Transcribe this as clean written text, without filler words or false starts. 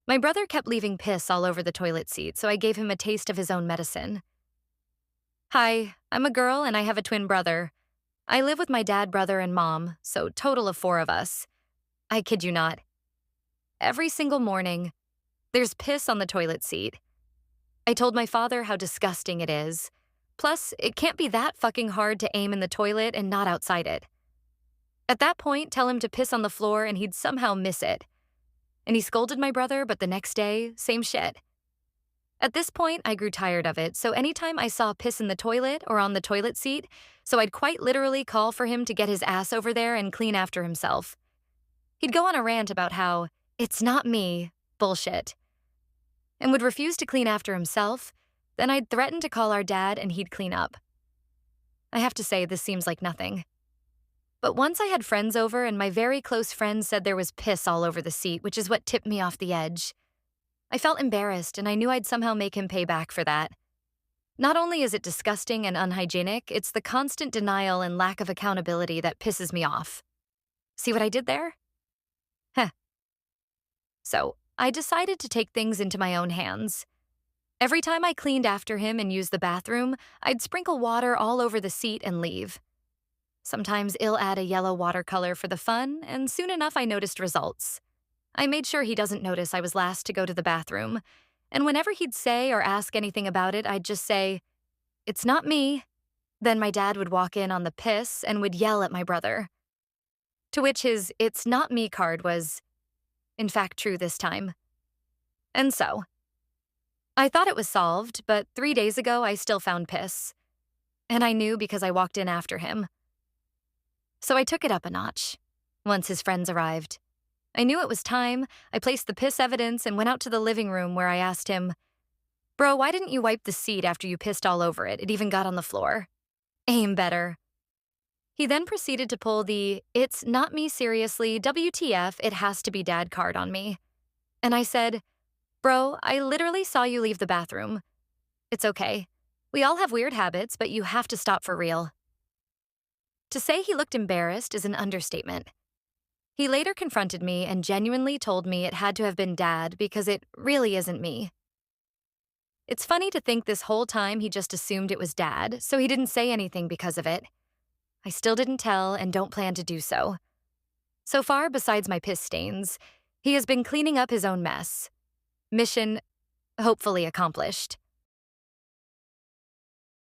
My brother kept leaving piss all over the toilet seat, so I gave him a taste of his own medicine. Hi, I'm a girl and I have a twin brother. I live with my dad, brother, and mom, so total of four of us. I kid you not. Every single morning, there's piss on the toilet seat. I told my father how disgusting it is. Plus, it can't be that fucking hard to aim in the toilet and not outside it. At that point, tell him to piss on the floor and he'd somehow miss it. And he scolded my brother, but the next day, same shit. At this point, I grew tired of it, so anytime I saw piss in the toilet or on the toilet seat, so I'd quite literally call for him to get his ass over there and clean after himself. He'd go on a rant about how, it's not me, bullshit, and would refuse to clean after himself. Then I'd threaten to call our dad and he'd clean up. I have to say, this seems like nothing. But once I had friends over and my very close friend said there was piss all over the seat, which is what tipped me off the edge. I felt embarrassed and I knew I'd somehow make him pay back for that. Not only is it disgusting and unhygienic, it's the constant denial and lack of accountability that pisses me off. See what I did there? Heh. So, I decided to take things into my own hands. Every time I cleaned after him and used the bathroom, I'd sprinkle water all over the seat and leave. Sometimes I'll add a yellow watercolor for the fun, and soon enough I noticed results. I made sure he doesn't notice I was last to go to the bathroom, and whenever he'd say or ask anything about it, I'd just say, "It's not me." Then my dad would walk in on the piss and would yell at my brother. To which his "it's not me" card was, in fact, true this time. And so, I thought it was solved, but 3 days ago I still found piss. And I knew because I walked in after him. So I took it up a notch. Once his friends arrived, I knew it was time. I placed the piss evidence and went out to the living room where I asked him, "Bro, why didn't you wipe the seat after you pissed all over it? It even got on the floor." Aim better. He then proceeded to pull the "it's not me seriously, WTF, it has to be dad" card on me. And I said, "Bro, I literally saw you leave the bathroom. It's okay. We all have weird habits, but you have to stop for real." To say he looked embarrassed is an understatement. He later confronted me and genuinely told me it had to have been dad because it really isn't me. It's funny to think this whole time he just assumed it was dad, so he didn't say anything because of it. I still didn't tell and don't plan to do so. So far, besides my piss stains, he has been cleaning up his own mess. Mission hopefully accomplished.